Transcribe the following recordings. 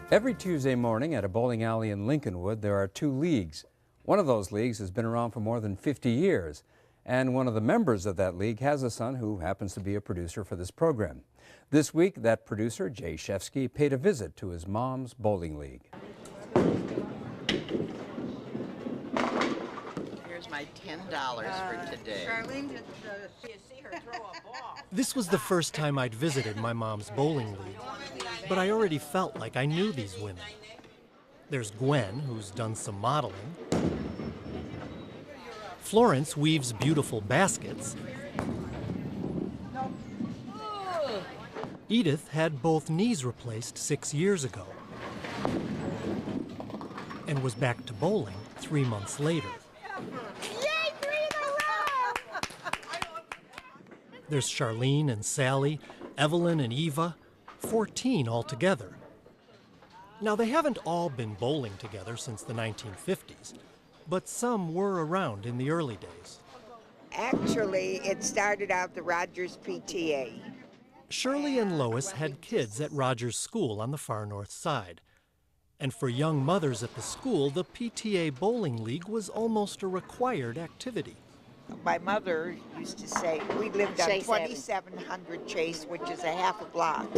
Every Tuesday morning at a bowling alley in Lincolnwood, there are two leagues. One of those leagues has been around for more than 50 years, and one of the members of that league has a son who happens to be a producer for this program. This week, that producer, Jay Shefsky, paid a visit to his mom's bowling league. Here's my $10 for today. Charlene, did you see her throw a ball? This was the first time I'd visited my mom's bowling league, but I already felt like I knew these women. There's Gwen, who's done some modeling. Florence weaves beautiful baskets. Edith had both knees replaced 6 years ago and was back to bowling 3 months later. There's Charlene and Sally, Evelyn and Eva, 14 altogether. Now, they haven't all been bowling together since the 1950s, but some were around in the early days. Actually, it started out the Rogers PTA. Shirley and Lois had kids at Rogers School on the far north side. And for young mothers at the school, the PTA Bowling League was almost a required activity. My mother used to say, we lived on 2700 Chase, which is a half a block.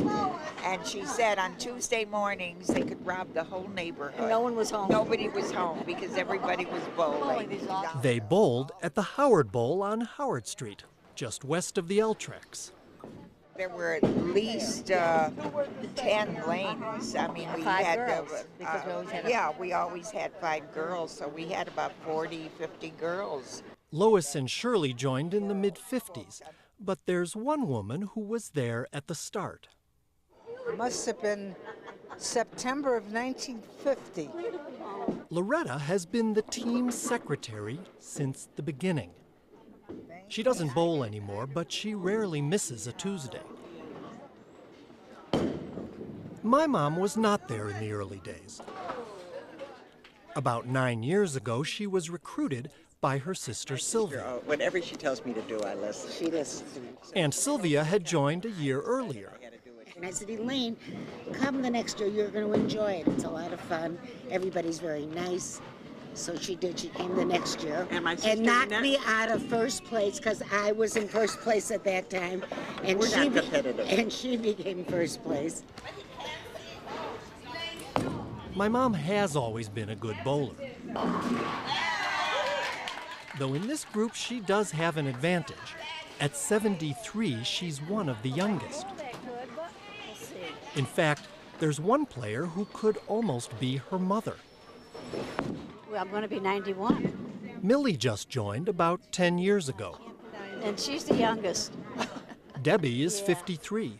And she said on Tuesday mornings they could rob the whole neighborhood. And no one was home. Nobody was home because everybody was bowling. They bowled at the Howard Bowl on Howard Street, just west of the L-Tracks. There were at least 10 lanes. I mean, we Five had girls, because we always had yeah, we always had 5 girls, so we had about 40, 50 girls. Lois and Shirley joined in the mid-50s, but there's one woman who was there at the start. It must have been September of 1950. Loretta has been the team secretary since the beginning. She doesn't bowl anymore, but she rarely misses a Tuesday. My mom was not there in the early days. About 9 years ago, she was recruited by her sister Sylvia. Whatever she tells me to do, I listen. She listens to me. And Sylvia had joined a year earlier. And I said, Elaine, come the next year, you're going to enjoy it. It's a lot of fun. Everybody's very nice. So she did. She came the next year and knocked me out of first place because I was in first place at that time. And she became first place. My mom has always been a good bowler. Though in this group, she does have an advantage. At 73, she's one of the youngest. In fact, there's one player who could almost be her mother. Well, I'm going to be 91. Millie just joined about 10 years ago. And she's the youngest. Debbie is 53.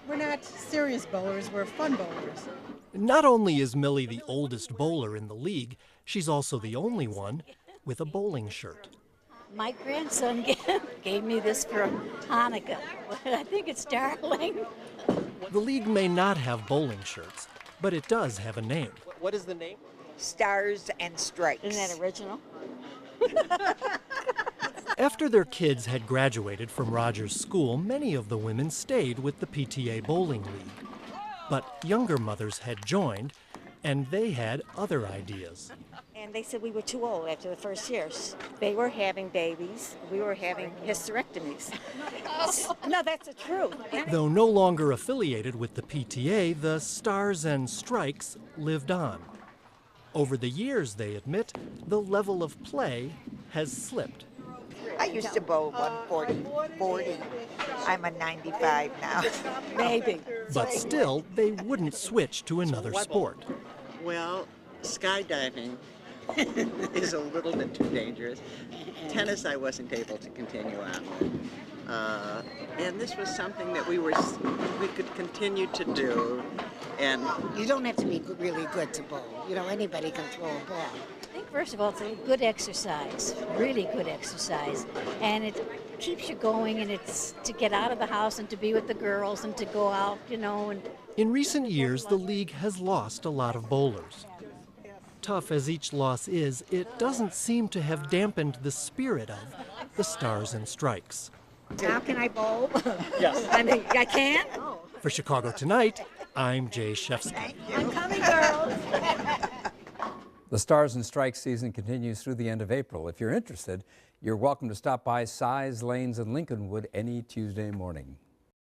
We're not serious bowlers, we're fun bowlers. Not only is Millie the oldest bowler in the league, she's also the only one with a bowling shirt. My grandson gave me this for Hanukkah. I think it's darling. The league may not have bowling shirts, but it does have a name. What is the name? Stars and Stripes. Isn't that original? After their kids had graduated from Rogers School, many of the women stayed with the PTA Bowling League. But younger mothers had joined, and they had other ideas. And they said we were too old after the first years. They were having babies. We were having hysterectomies. No, that's the truth. Though no longer affiliated with the PTA, the Stars and Strikes lived on. Over the years, they admit, the level of play has slipped. I used to bowl 140. I'm a 95 now. Maybe. But still, they wouldn't switch to another sport. Well, skydiving is a little bit too dangerous. Tennis I wasn't able to continue on with. And this was something that we could continue to do. And you don't have to be really good to bowl. You know, anybody can throw a ball. I think, first of all, it's a good exercise, really good exercise. And it keeps you going, and it's to get out of the house and to be with the girls and to go out, you know. And in recent years, the league has lost a lot of bowlers. Tough as each loss is, it doesn't seem to have dampened the spirit of the Stars and Strikes. How can I bowl? Yes. I mean, I can't. For Chicago Tonight, I'm Jay Shefsky. I'm coming, girls. The Stars and Strikes season continues through the end of April. If you're interested, you're welcome to stop by Size Lanes in Lincolnwood any Tuesday morning.